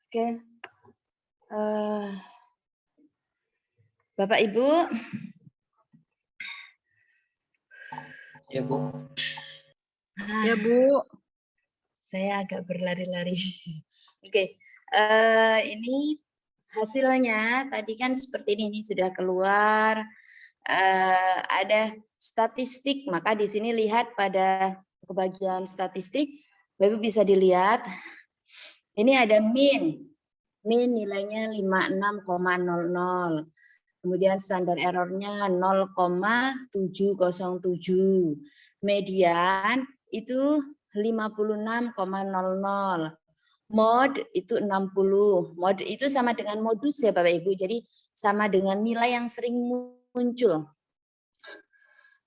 Oke. Bapak Ibu. Ya, Bu. Ya, Bu. Saya agak berlari-lari. Oke. Ini hasilnya tadi kan seperti ini sudah keluar. Ada statistik, maka di sini lihat pada bagian statistik, Bapak Ibu bisa dilihat. Ini ada min nilainya 56,00. Kemudian standar errornya 0,707. Median itu 56,00. Mod itu 60. Mod itu sama dengan modus ya Bapak Ibu. Jadi sama dengan nilai yang sering muncul.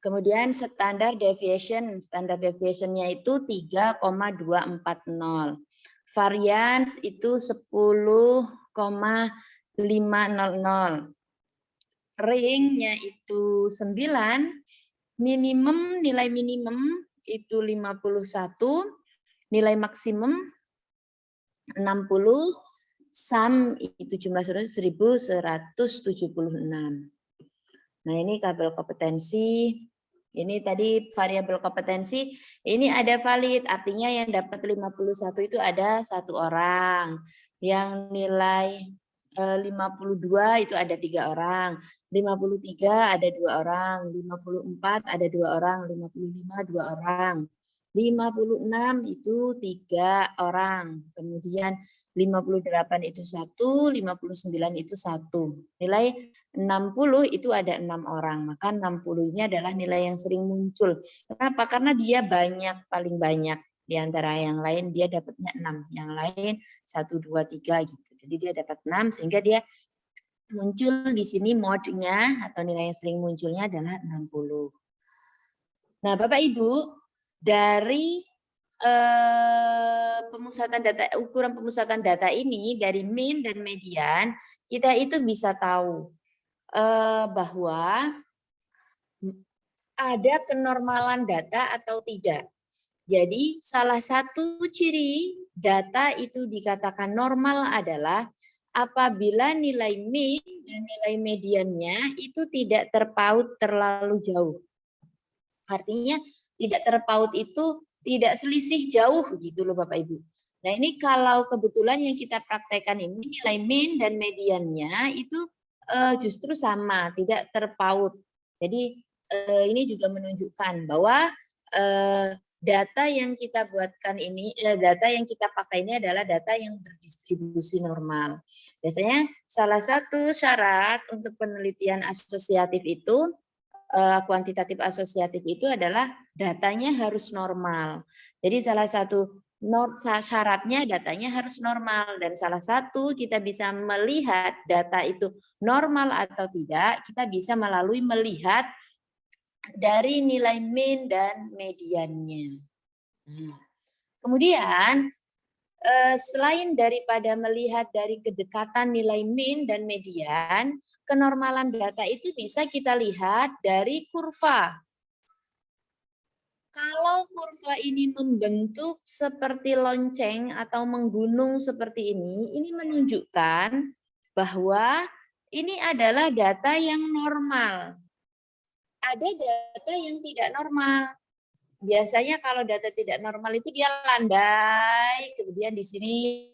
Kemudian standar deviation-nya itu 3,240. Variance itu 10,500. Ring-nya itu 9, nilai minimum itu 51, nilai maksimum 60, sum itu jumlah 1176. Nah, ini tabel kompetensi. Ini tadi variabel kompetensi, ini ada valid, artinya yang dapat 51 itu ada 1 orang. Yang nilai 52 itu ada 3 orang, 53 ada 2 orang, 54 ada 2 orang, 55 2 orang. 56 itu 3 orang, kemudian 58 itu 1, 59 itu 1. Nilai 60 itu ada 6 orang, maka 60 ini adalah nilai yang sering muncul. Kenapa? Karena dia banyak, paling banyak. Di antara yang lain dia dapatnya 6, yang lain 1, 2, 3 gitu. Jadi dia dapat 6 sehingga dia muncul di sini modnya atau nilai yang sering munculnya adalah 60. Nah, Bapak Ibu, dari pemusatan data, ukuran pemusatan data ini dari min dan median, kita itu bisa tahu bahwa ada kenormalan data atau tidak. Jadi salah satu ciri data itu dikatakan normal adalah apabila nilai min dan nilai mediannya itu tidak terpaut terlalu jauh. Artinya tidak terpaut itu tidak selisih jauh gitu loh Bapak Ibu. Nah ini kalau kebetulan yang kita praktekkan ini nilai min dan mediannya itu justru sama, tidak terpaut. Jadi ini juga menunjukkan bahwa data yang kita buatkan ini, data yang kita pakai ini adalah data yang berdistribusi normal. Biasanya salah satu syarat untuk penelitian asosiatif itu, kuantitatif asosiatif itu adalah datanya harus normal. Jadi salah satu syaratnya datanya harus normal, dan salah satu kita bisa melihat data itu normal atau tidak, kita bisa melalui melihat dari nilai min dan mediannya. Kemudian selain daripada melihat dari kedekatan nilai min dan median, kenormalan data itu bisa kita lihat dari kurva. Kalau kurva ini membentuk seperti lonceng atau menggunung seperti ini menunjukkan bahwa ini adalah data yang normal. Ada data yang tidak normal. Biasanya kalau data tidak normal itu dia landai, kemudian di sini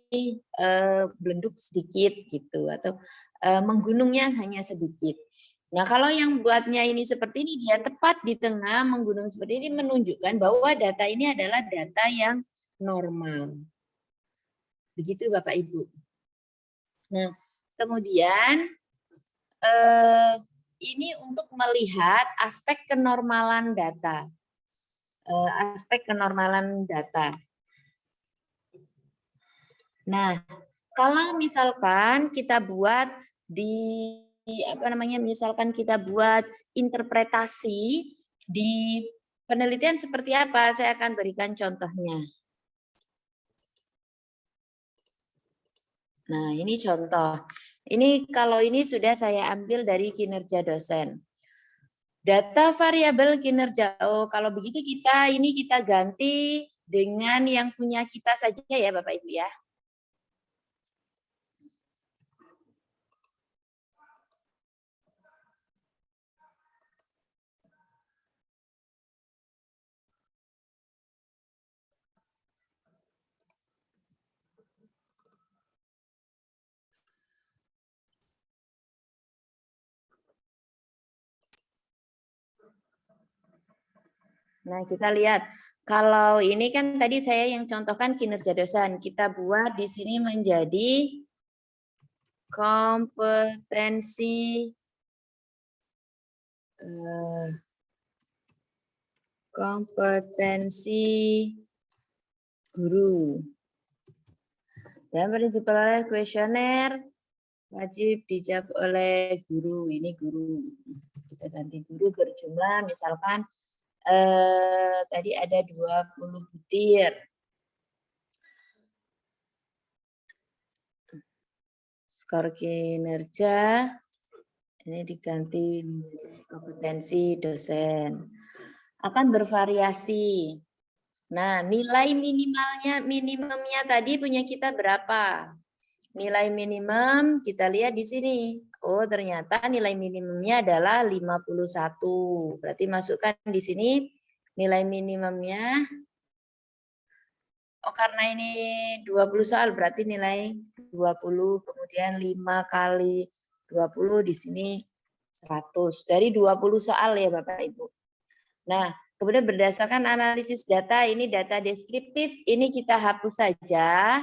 belenduk sedikit gitu, atau menggunungnya hanya sedikit. Nah kalau yang buatnya ini seperti ini, dia tepat di tengah menggunung seperti ini, menunjukkan bahwa data ini adalah data yang normal. Begitu Bapak Ibu. Nah kemudian ini untuk melihat aspek kenormalan data. Aspek kenormalan data. Nah, kalau misalkan kita buat misalkan kita buat interpretasi Di penelitian seperti apa? Saya akan berikan contohnya. Nah, ini contoh. Ini kalau ini sudah saya ambil dari kinerja dosen. Data variabel kinerja. Oh, kalau begitu kita ganti dengan yang punya kita saja ya Bapak Ibu ya. Nah, kita lihat. Kalau ini kan tadi saya yang contohkan kinerja dosen. Kita buat di sini menjadi kompetensi guru. Dan diperoleh kuesioner wajib dijawab oleh guru. Ini guru. Kita ganti guru berjumlah misalkan tadi ada 20 butir. Skor kinerja ini diganti kompetensi dosen. Akan bervariasi. Nah, nilai minimumnya tadi punya kita berapa? Nilai minimum kita lihat di sini. Oh, ternyata nilai minimumnya adalah 51. Berarti masukkan di sini nilai minimumnya. Oh, karena ini 20 soal berarti nilai 20, kemudian 5 kali 20 di sini 100. Dari 20 soal ya Bapak Ibu. Nah, kemudian berdasarkan analisis data, ini data deskriptif, ini kita hapus saja.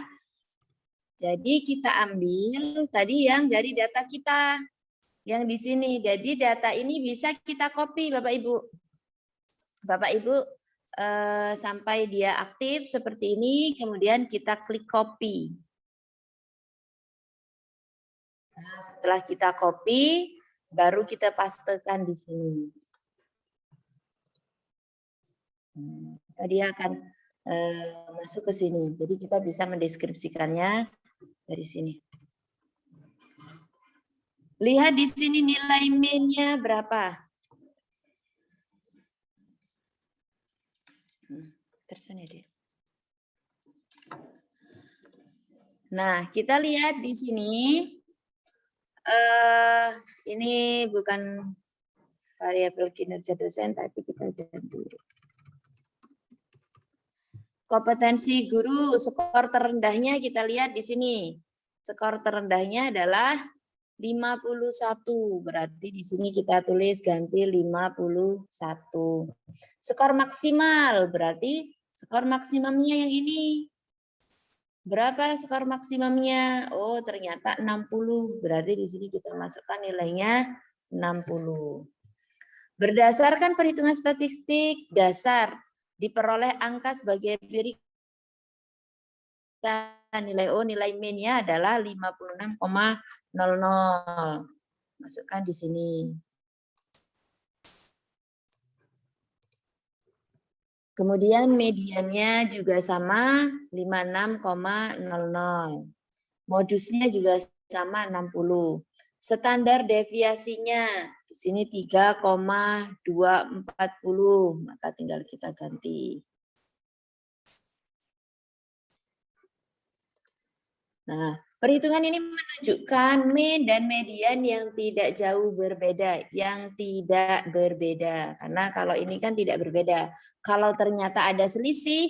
Jadi kita ambil tadi yang dari data kita, yang di sini. Jadi data ini bisa kita copy Bapak Ibu. Bapak Ibu sampai dia aktif seperti ini, kemudian kita klik copy. Nah, setelah kita copy, baru kita pastekan di sini. Tadi akan masuk ke sini. Jadi kita bisa mendeskripsikannya dari sini. Lihat di sini nilai min-nya berapa. Tersennya dia. Nah, kita lihat di sini. Ini bukan variabel kinerja dosen, tapi kita ganti. Kompetensi guru, skor terendahnya kita lihat di sini. Skor terendahnya adalah 51. Berarti di sini kita tulis ganti 51. Skor maksimal, berarti skor maksimumnya yang ini. Berapa skor maksimumnya? Oh, ternyata 60. Berarti di sini kita masukkan nilainya 60. Berdasarkan perhitungan statistik dasar, diperoleh angka sebagai berikut. Nilai nilai min-nya adalah 56,00. Masukkan di sini. Kemudian mediannya juga sama 56,00. Modusnya juga sama 60. Standar deviasinya di sini 3,240, maka tinggal kita ganti. Nah, perhitungan ini menunjukkan min dan median yang tidak jauh berbeda, Karena kalau ini kan tidak berbeda. Kalau ternyata ada selisih,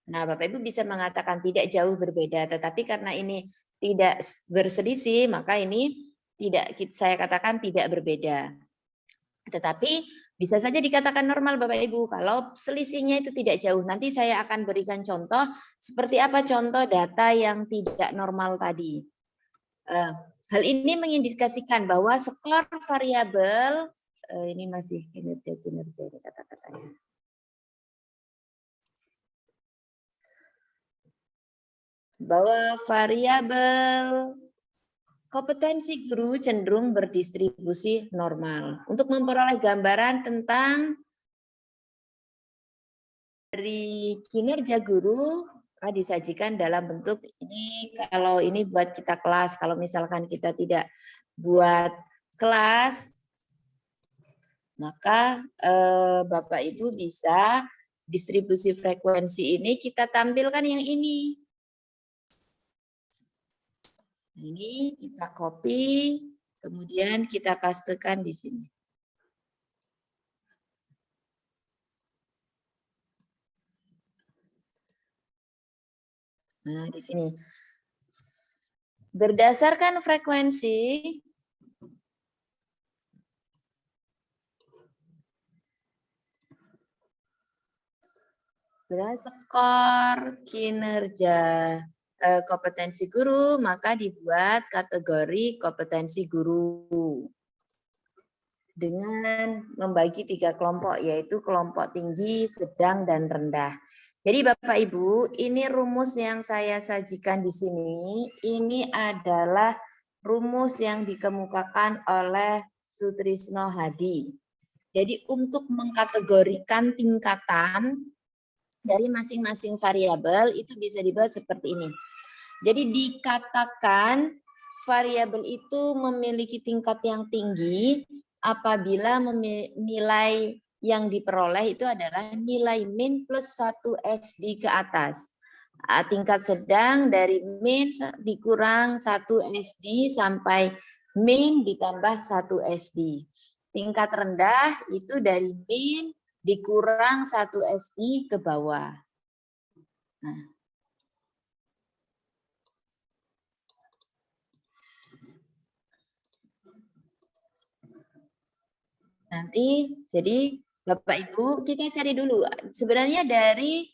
nah Bapak Ibu bisa mengatakan tidak jauh berbeda, tetapi karena ini tidak berselisih, maka ini saya katakan tidak berbeda. Tetapi bisa saja dikatakan normal Bapak Ibu kalau selisihnya itu tidak jauh. Nanti saya akan berikan contoh seperti apa contoh data yang tidak normal tadi. Hal ini mengindikasikan bahwa skor variabel ini masih kinerja kata-katanya. Bahwa variabel kompetensi guru cenderung berdistribusi normal. Untuk memperoleh gambaran tentang dari kinerja guru disajikan dalam bentuk ini. Kalau ini buat kita kelas, kalau misalkan kita tidak buat kelas, maka Bapak Ibu bisa distribusi frekuensi ini kita tampilkan yang ini. Ini kita copy, kemudian kita pastekan di sini. Nah, di sini. Berdasarkan frekuensi, skor kinerja kompetensi guru, maka dibuat kategori kompetensi guru dengan membagi 3 kelompok, yaitu kelompok tinggi, sedang, dan rendah. Jadi Bapak Ibu, ini rumus yang saya sajikan di sini, ini adalah rumus yang dikemukakan oleh Sutrisno Hadi. Jadi untuk mengkategorikan tingkatan dari masing-masing variabel itu bisa dibuat seperti ini. Jadi dikatakan variabel itu memiliki tingkat yang tinggi apabila nilai yang diperoleh itu adalah nilai min plus 1 SD ke atas. Tingkat sedang dari min dikurang 1 SD sampai min ditambah 1 SD. Tingkat rendah itu dari min dikurang 1 SD ke bawah. Nah, nanti jadi Bapak Ibu kita cari dulu sebenarnya dari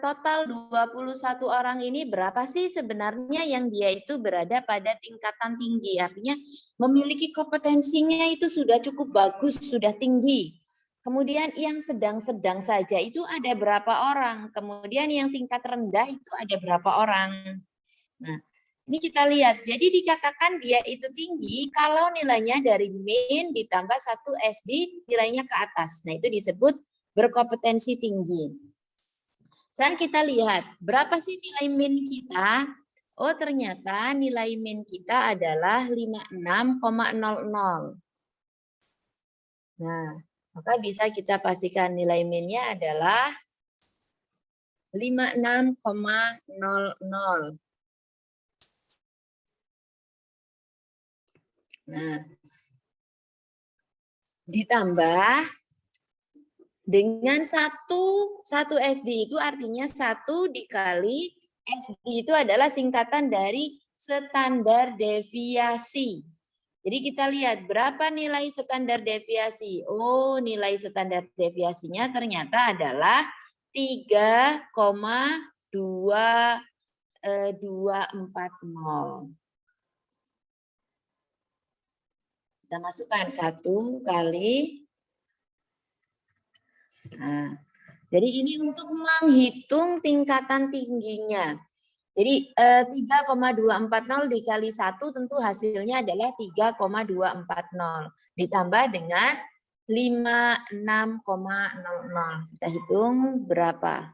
total 21 orang ini berapa sih sebenarnya yang dia itu berada pada tingkatan tinggi, artinya memiliki kompetensinya itu sudah cukup bagus, sudah tinggi. Kemudian yang sedang-sedang saja itu ada berapa orang, kemudian yang tingkat rendah itu ada berapa orang. Nah, ini kita lihat, jadi dikatakan dia itu tinggi kalau nilainya dari min ditambah 1 SD nilainya ke atas. Nah, itu disebut berkompetensi tinggi. Sekarang kita lihat, berapa sih nilai min kita? Oh, ternyata nilai min kita adalah 56,00. Nah, maka bisa kita pastikan nilai minnya adalah 56,00. Nah, ditambah dengan satu SD itu artinya 1 dikali SD itu adalah singkatan dari standar deviasi. Jadi kita lihat berapa nilai standar deviasi. Oh, nilai standar deviasinya ternyata adalah 3,2240. Kita masukkan 1 kali. Nah, jadi ini untuk menghitung tingkatan tingginya. Jadi 3,240 dikali 1 tentu hasilnya adalah 3,240. Ditambah dengan 56,00. Kita hitung berapa.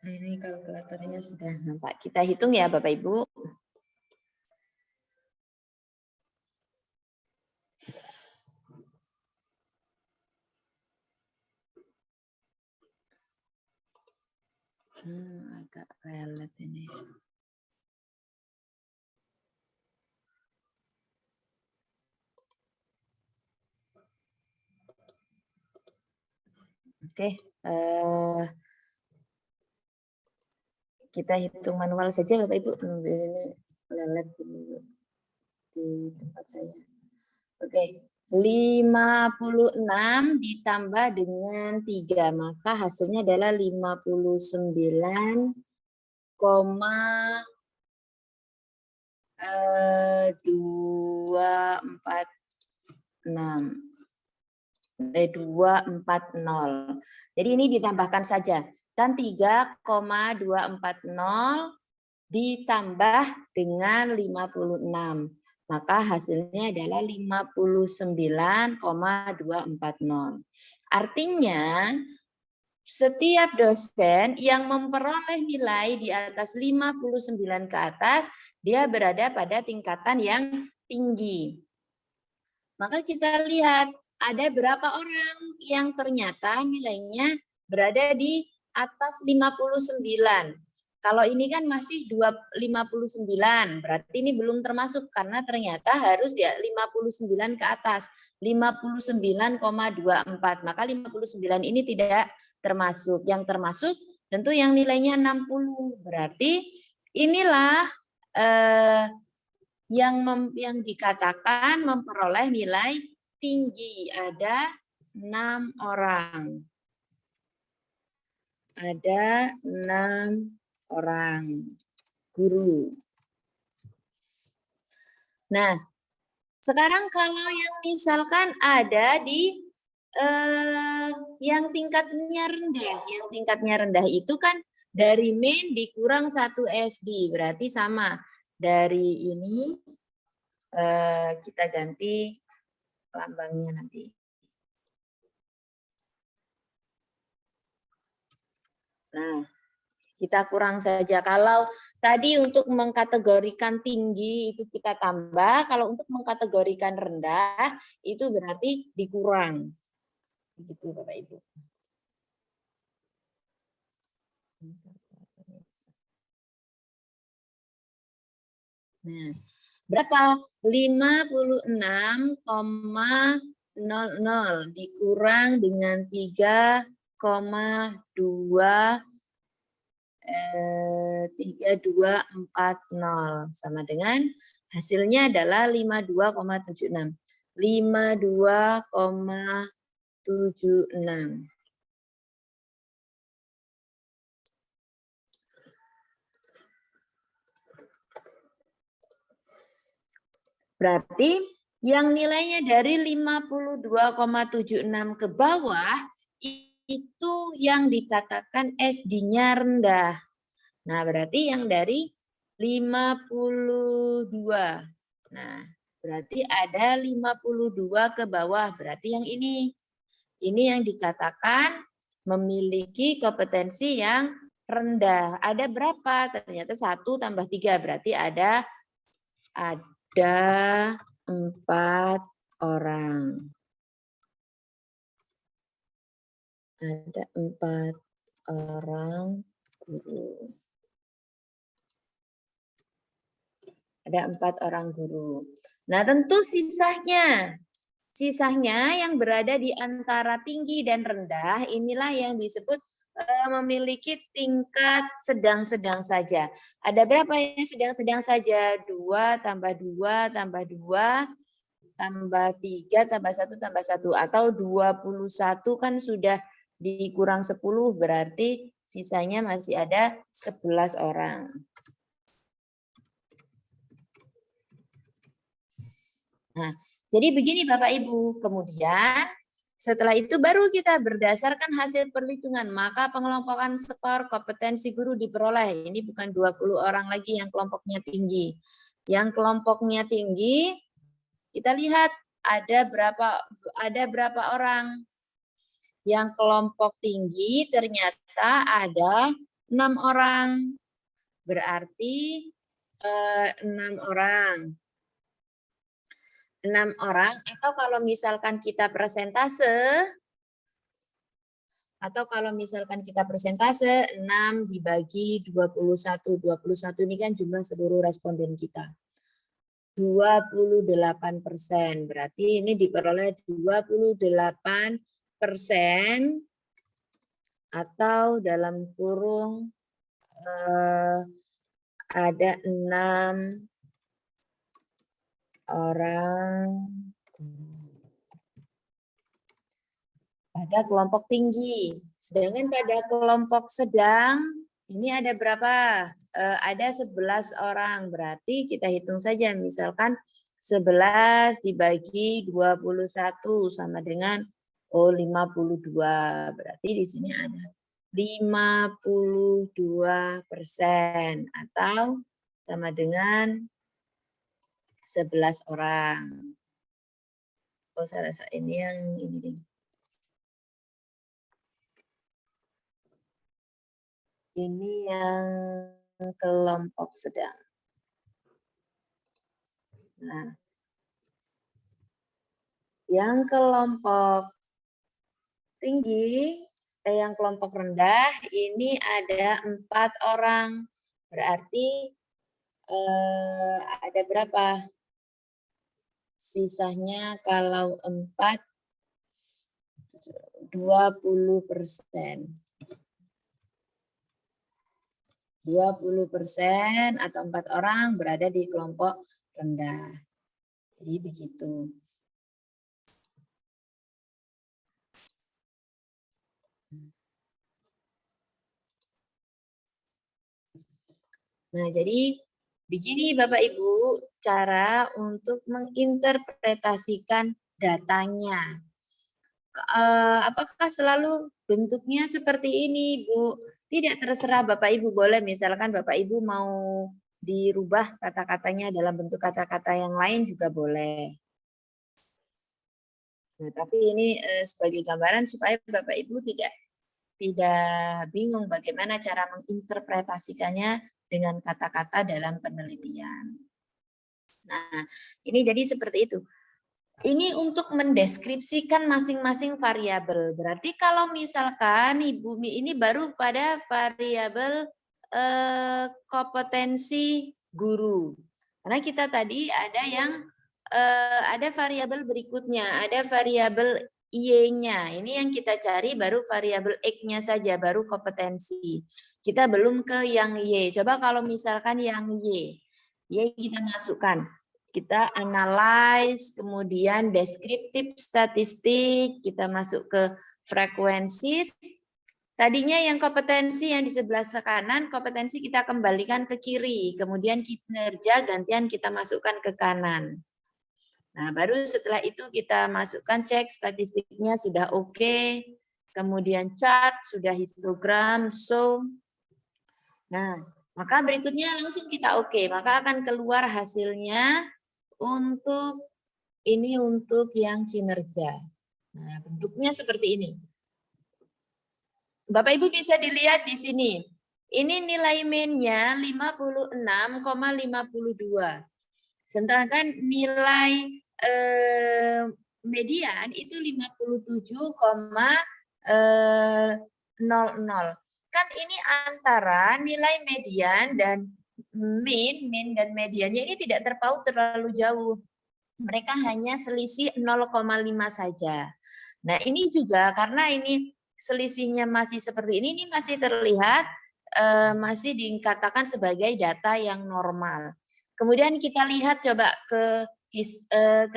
Ini kalkulatornya sudah nampak. Kita hitung ya Bapak Ibu. Agak relet ini. Oke, kita hitung manual saja Bapak Ibu. Ini lelet ini di tempat saya. Oke, 56 ditambah dengan 3, maka hasilnya adalah 59,240. Jadi ini ditambahkan saja. Kan 3,240 ditambah dengan 56. Maka hasilnya adalah 59,240. Artinya setiap dosen yang memperoleh nilai di atas 59 ke atas, dia berada pada tingkatan yang tinggi. Maka kita lihat ada berapa orang yang ternyata nilainya berada di atas 59. Kalau ini kan masih 59, berarti ini belum termasuk karena ternyata harus dia 59 ke atas, 59,24. Maka 59 ini tidak termasuk. Yang termasuk tentu yang nilainya 60. Berarti inilah yang dikatakan memperoleh nilai tinggi. Ada 6 orang. Ada 6 orang guru. Nah, sekarang kalau yang misalkan ada di yang tingkatnya rendah. Yang tingkatnya rendah itu kan dari main dikurang 1 SD. Berarti sama. Dari ini kita ganti lambangnya nanti. Nah, kita kurang saja. Kalau tadi untuk mengkategorikan tinggi itu kita tambah, kalau untuk mengkategorikan rendah itu berarti dikurang. Begitu Bapak Ibu. Nah, berapa? 56,00 dikurang dengan 3240 sama dengan hasilnya adalah 52,76. 52,76. Berarti yang nilainya dari 52,76 ke bawah itu yang dikatakan SD-nya rendah. Nah, berarti yang dari 52. Nah, berarti ada 52 ke bawah. Berarti yang ini. Ini yang dikatakan memiliki kompetensi yang rendah. Ada berapa? Ternyata 1 tambah 3. Berarti ada 4 orang. Ada 4 orang guru. Ada 4 orang guru. Nah, tentu sisanya yang berada di antara tinggi dan rendah, inilah yang disebut memiliki tingkat sedang-sedang saja. Ada berapa yang sedang-sedang saja? 2 tambah 2 tambah 2 tambah 3 tambah 1 tambah 1. Atau 21 kan sudah dikurang 10, berarti sisanya masih ada 11 orang. Nah, jadi begini Bapak Ibu. Kemudian setelah itu baru kita berdasarkan hasil perhitungan, maka pengelompokan skor kompetensi guru diperoleh. Ini bukan 20 orang lagi yang kelompoknya tinggi. Yang kelompoknya tinggi, kita lihat ada berapa orang. Yang kelompok tinggi ternyata ada 6 orang. Berarti 6 orang. 6 orang, atau kalau misalkan kita persentase, 6 dibagi 21. 21 ini kan jumlah seluruh responden kita. 28%. Berarti ini diperoleh 28% atau dalam kurung ada 6 orang. pada kelompok tinggi. Sedangkan pada kelompok sedang, ini ada berapa? Ada 11 orang. Berarti kita hitung saja. Misalkan 11 dibagi 21 sama dengan 52. Berarti di sini ada 52% atau sama dengan 11 orang. Oh, saya rasa ini yang ini deh. Ini yang kelompok sedang. Nah, yang kelompok tinggi, yang kelompok rendah ini ada 4 orang. Berarti ada berapa? Sisanya kalau 4, 20%. 20% atau 4 orang berada di kelompok rendah. Jadi begitu. Nah, jadi begini Bapak Ibu cara untuk menginterpretasikan datanya. Apakah selalu bentuknya seperti ini, Bu? Tidak, terserah Bapak Ibu, boleh misalkan Bapak Ibu mau dirubah kata-katanya dalam bentuk kata-kata yang lain juga boleh. Nah, tapi ini sebagai gambaran supaya Bapak Ibu tidak bingung bagaimana cara menginterpretasikannya dengan kata-kata dalam penelitian. Nah, ini jadi seperti itu. Ini untuk mendeskripsikan masing-masing variabel. Berarti kalau misalkan Ibu Mi ini baru pada variabel kompetensi guru. Karena kita tadi ada yang ada variabel berikutnya, ada variabel Y-nya. Ini yang kita cari baru variabel X-nya saja, baru kompetensi. Kita belum ke yang Y. Coba kalau misalkan yang Y. Y kita masukkan. Kita analyze, kemudian deskriptif statistik, kita masuk ke frekuensi. Tadinya yang kompetensi yang di sebelah kanan, kompetensi kita kembalikan ke kiri, kemudian kinerja gantian kita masukkan ke kanan. Nah, baru setelah itu kita masukkan cek statistiknya sudah oke, kemudian chart sudah histogram, so. Nah, maka berikutnya langsung kita oke, maka akan keluar hasilnya untuk ini untuk yang kinerja. Nah, bentuknya seperti ini. Bapak Ibu bisa dilihat di sini. Ini nilai min-nya 56,52. Sedangkan nilai median itu 57,00. Kan ini antara nilai median dan min dan mediannya ini tidak terpaut terlalu jauh. Mereka hanya selisih 0,5 saja. Nah, ini juga karena ini selisihnya masih seperti ini masih terlihat masih dikatakan sebagai data yang normal. Kemudian kita lihat coba ke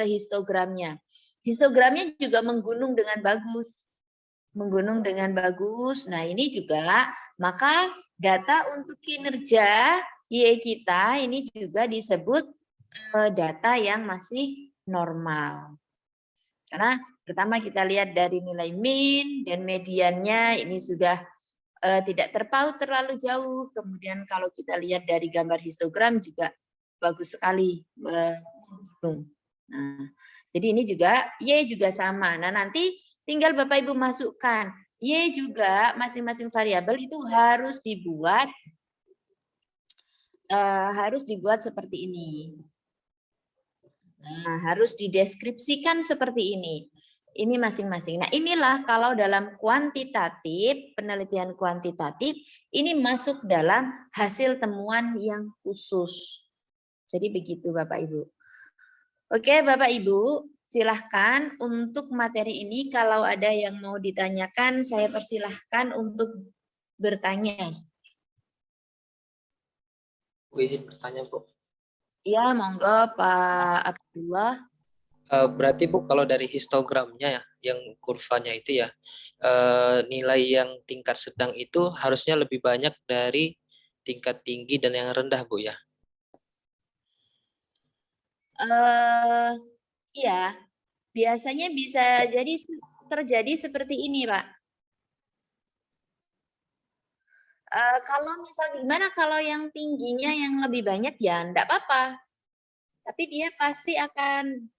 histogramnya. Histogramnya juga menggunung dengan bagus. Menggunung dengan bagus. Nah, ini juga maka data untuk kinerja Y kita ini juga disebut data yang masih normal. Karena pertama kita lihat dari nilai min dan mediannya ini sudah tidak terpaut terlalu jauh. Kemudian kalau kita lihat dari gambar histogram juga bagus sekali. Nah, jadi ini juga Y juga sama. Nah, nanti tinggal Bapak Ibu masukkan. Y juga masing-masing variabel itu harus dibuat seperti ini. Nah, harus dideskripsikan seperti ini. Ini masing-masing. Nah, inilah kalau dalam kuantitatif, penelitian kuantitatif, ini masuk dalam hasil temuan yang khusus. Jadi begitu Bapak Ibu. Oke Bapak Ibu, silahkan untuk materi ini kalau ada yang mau ditanyakan, saya persilahkan untuk bertanya. Bu, izin bertanya, Bu. Ya, monggo Pak Abdullah. Berarti Bu kalau dari histogramnya ya, yang kurvanya itu ya, nilai yang tingkat sedang itu harusnya lebih banyak dari tingkat tinggi dan yang rendah Bu ya. Iya, biasanya bisa jadi terjadi seperti ini, Pak. Kalau misal gimana kalau yang tingginya yang lebih banyak ya enggak apa-apa. Tapi dia pasti akan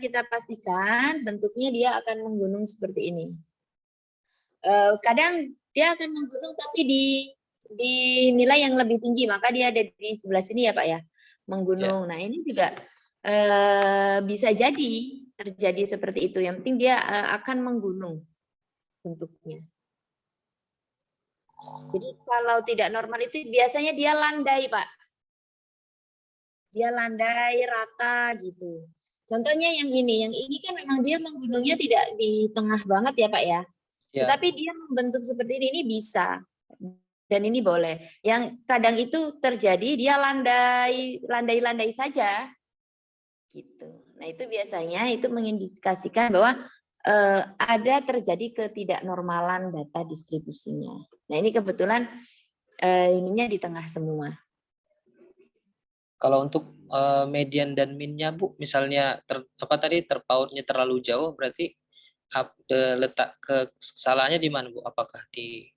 kita pastikan bentuknya dia akan menggunung seperti ini. Kadang dia akan menggunung tapi di nilai yang lebih tinggi, maka dia ada di sebelah sini ya Pak ya, Ya. menggunung. Nah ini juga bisa jadi terjadi seperti itu. Yang penting dia akan menggunung bentuknya. Jadi kalau tidak normal itu biasanya dia landai Pak. Dia landai rata gitu. Contohnya yang ini kan memang dia menggunungnya tidak di tengah banget ya Pak ya. Ya. Tetapi dia membentuk seperti ini bisa. Dan ini boleh. Yang kadang itu terjadi dia landai saja gitu. Nah, itu biasanya itu mengindikasikan bahwa ada terjadi ketidaknormalan data distribusinya. Nah, ini kebetulan ininya di tengah semua. Kalau untuk median dan minnya Bu, misalnya terpautnya terlalu jauh, berarti letak kesalahannya di mana Bu? Apakah di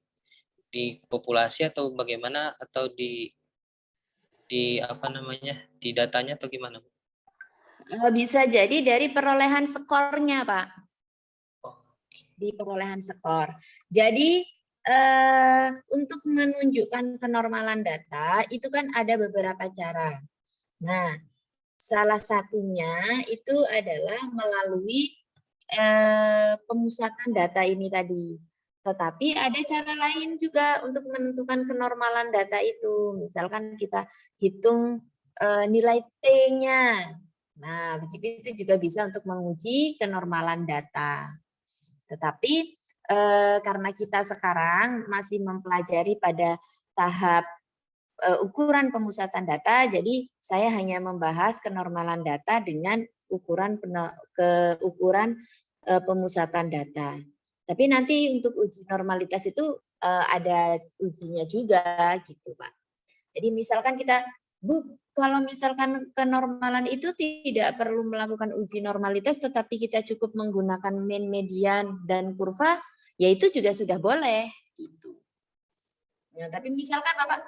populasi atau bagaimana, atau di apa namanya, di datanya atau gimana Bu? Bisa jadi dari perolehan skornya, Pak. Oh, Di perolehan skor. Jadi untuk menunjukkan kenormalan data itu kan ada beberapa cara. Nah, salah satunya itu adalah melalui pemusatan data ini tadi. Tetapi ada cara lain juga untuk menentukan kenormalan data itu. Misalkan kita hitung nilai T-nya. Nah, begitu itu juga bisa untuk menguji kenormalan data. Tetapi karena kita sekarang masih mempelajari pada tahap ukuran pemusatan data, jadi saya hanya membahas kenormalan data dengan ukuran pemusatan data. Tapi nanti untuk uji normalitas itu ada ujinya juga gitu, Pak. Jadi misalkan kita, Bu, kalau misalkan kenormalan itu tidak perlu melakukan uji normalitas, tetapi kita cukup menggunakan mean, median, dan kurva, ya itu juga sudah boleh gitu. Nah, tapi misalkan Bapak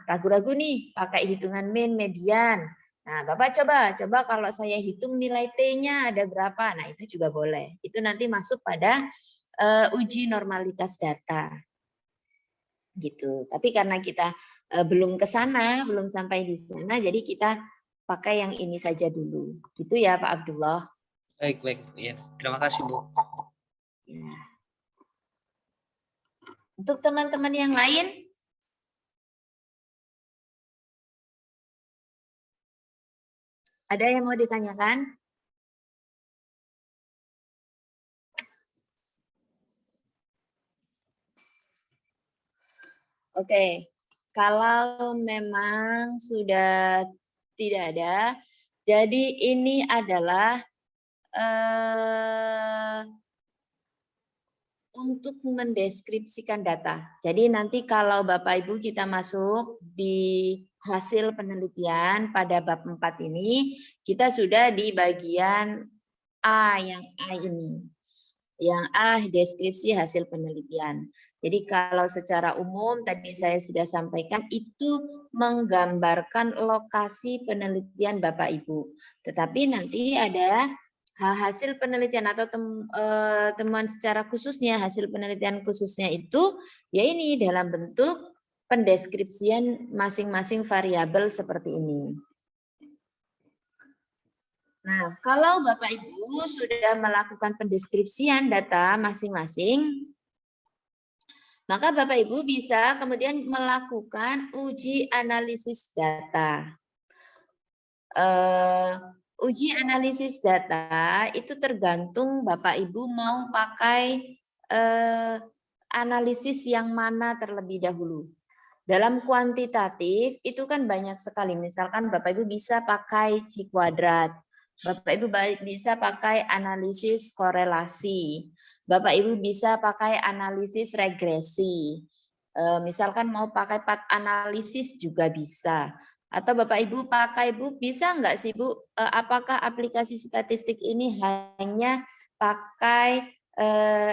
ragu-ragu nih pakai hitungan mean, median. Nah, Bapak coba kalau saya hitung nilai T-nya ada berapa. Nah, itu juga boleh. Itu nanti masuk pada uji normalitas data. Gitu. Tapi karena kita belum ke sana, belum sampai di sana, jadi kita pakai yang ini saja dulu. Gitu ya, Pak Abdullah. baik, baik. Ya, terima kasih Bu. Ya. Untuk teman-teman yang lain, ada yang mau ditanyakan? Oke, kalau memang sudah tidak ada, jadi ini adalah untuk mendeskripsikan data. Jadi nanti kalau Bapak Ibu kita masuk di hasil penelitian pada bab 4 ini, kita sudah di bagian A, yang A ini. Yang A, deskripsi hasil penelitian. Jadi kalau secara umum tadi saya sudah sampaikan itu menggambarkan lokasi penelitian Bapak Ibu. Tetapi nanti ada hasil penelitian atau temuan secara khususnya, hasil penelitian khususnya itu ya ini dalam bentuk pendeskripsian masing-masing variabel seperti ini. Nah, kalau Bapak Ibu sudah melakukan pendeskripsian data masing-masing, maka Bapak Ibu bisa kemudian melakukan uji analisis data. Uji analisis data itu tergantung Bapak Ibu mau pakai analisis yang mana terlebih dahulu. Dalam kuantitatif itu kan banyak sekali. Misalkan Bapak Ibu bisa pakai C kuadrat Bapak Ibu bisa pakai analisis korelasi. Bapak Ibu bisa pakai analisis regresi. Misalkan mau pakai path analisis juga bisa. Atau Bapak Ibu pakai Bu, bisa nggak sih Bu? Apakah aplikasi statistik ini hanya pakai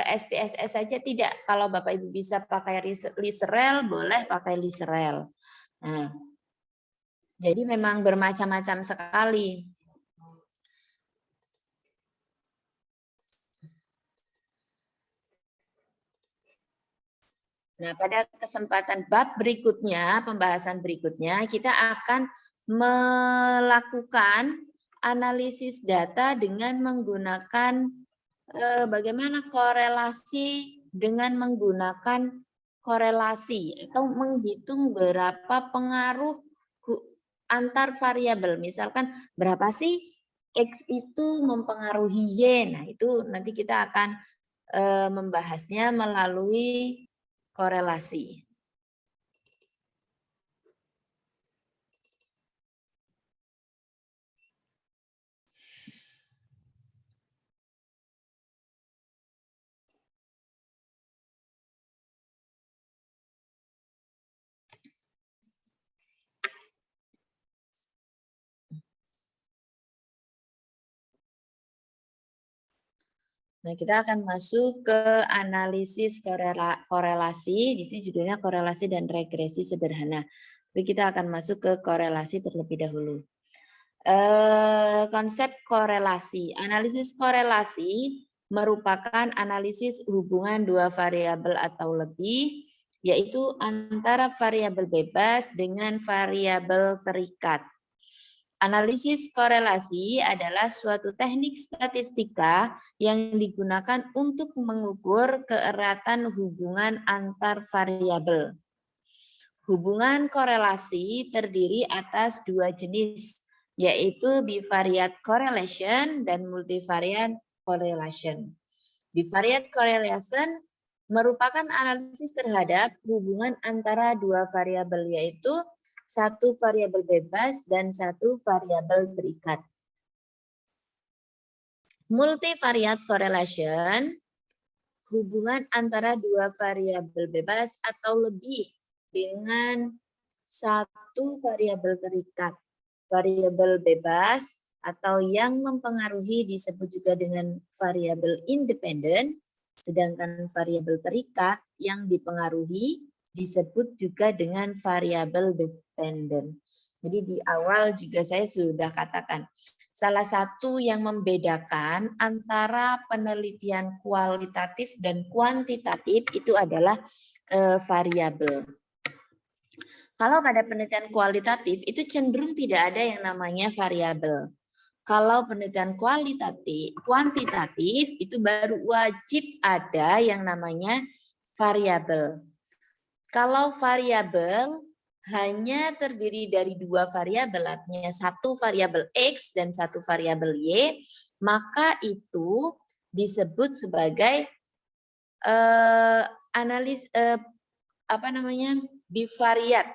SPSS saja? Tidak. Kalau Bapak Ibu bisa pakai Liserel, boleh pakai Liserel. Nah, jadi memang bermacam-macam sekali. Nah, pada kesempatan bab berikutnya, pembahasan berikutnya, kita akan melakukan analisis data dengan menggunakan bagaimana korelasi dengan menggunakan korelasi atau menghitung berapa pengaruh antar variabel. Misalkan berapa sih X itu mempengaruhi Y. Nah, itu nanti kita akan membahasnya melalui korelasi. Nah, kita akan masuk ke analisis korelasi. Di sini judulnya korelasi dan regresi sederhana. Tapi kita akan masuk ke korelasi terlebih dahulu. Konsep korelasi. Analisis korelasi merupakan analisis hubungan dua variabel atau lebih, yaitu antara variabel bebas dengan variabel terikat. Analisis korelasi adalah suatu teknik statistika yang digunakan untuk mengukur keeratan hubungan antar variabel. Hubungan korelasi terdiri atas dua jenis, yaitu bivariate correlation dan multivariate correlation. Bivariate correlation merupakan analisis terhadap hubungan antara dua variabel, yaitu satu variabel bebas dan satu variabel terikat. Multivariate correlation, hubungan antara dua variabel bebas atau lebih dengan satu variabel terikat. Variabel bebas atau yang mempengaruhi disebut juga dengan variabel independen, sedangkan variabel terikat yang dipengaruhi disebut juga dengan variabel dependen. Jadi di awal juga saya sudah katakan, salah satu yang membedakan antara penelitian kualitatif dan kuantitatif itu adalah variabel. Kalau pada penelitian kualitatif itu cenderung tidak ada yang namanya variabel. Kalau penelitian kuantitatif itu baru wajib ada yang namanya variabel. Kalau variabel hanya terdiri dari dua variabel, artinya satu variabel X dan satu variabel Y, maka itu disebut sebagai bivariat.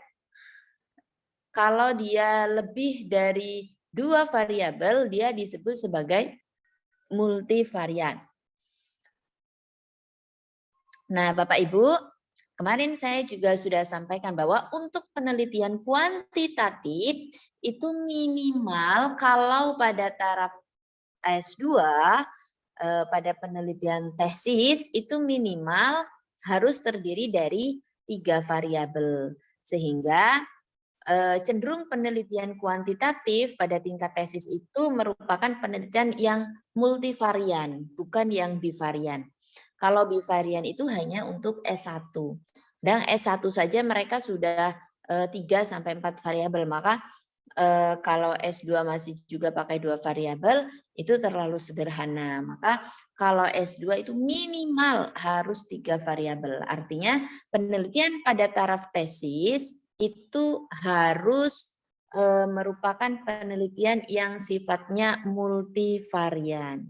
Kalau dia lebih dari dua variabel, dia disebut sebagai multivariat. Nah, Bapak Ibu, kemarin saya juga sudah sampaikan bahwa untuk penelitian kuantitatif itu minimal kalau pada taraf S2, pada penelitian tesis itu minimal harus terdiri dari 3 variabel. Sehingga cenderung penelitian kuantitatif pada tingkat tesis itu merupakan penelitian yang multivarian, bukan yang bivarian. Kalau bivarian itu hanya untuk S1. Dan S1 saja mereka sudah 3-4 variabel, maka kalau S2 masih juga pakai 2 variabel, itu terlalu sederhana. Maka kalau S2 itu minimal harus 3 variabel. Artinya penelitian pada taraf tesis itu harus merupakan penelitian yang sifatnya multivarian.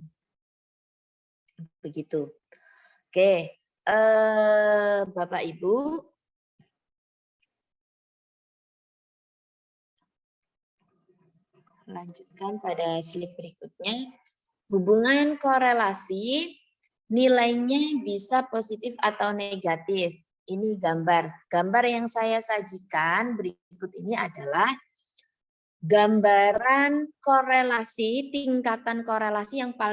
Begitu. Oke, Bapak Ibu, lanjutkan pada slide berikutnya. Hubungan korelasi nilainya bisa positif atau negatif. Ini gambar. Gambar yang saya sajikan berikut ini adalah gambaran korelasi, tingkatan korelasi yang paling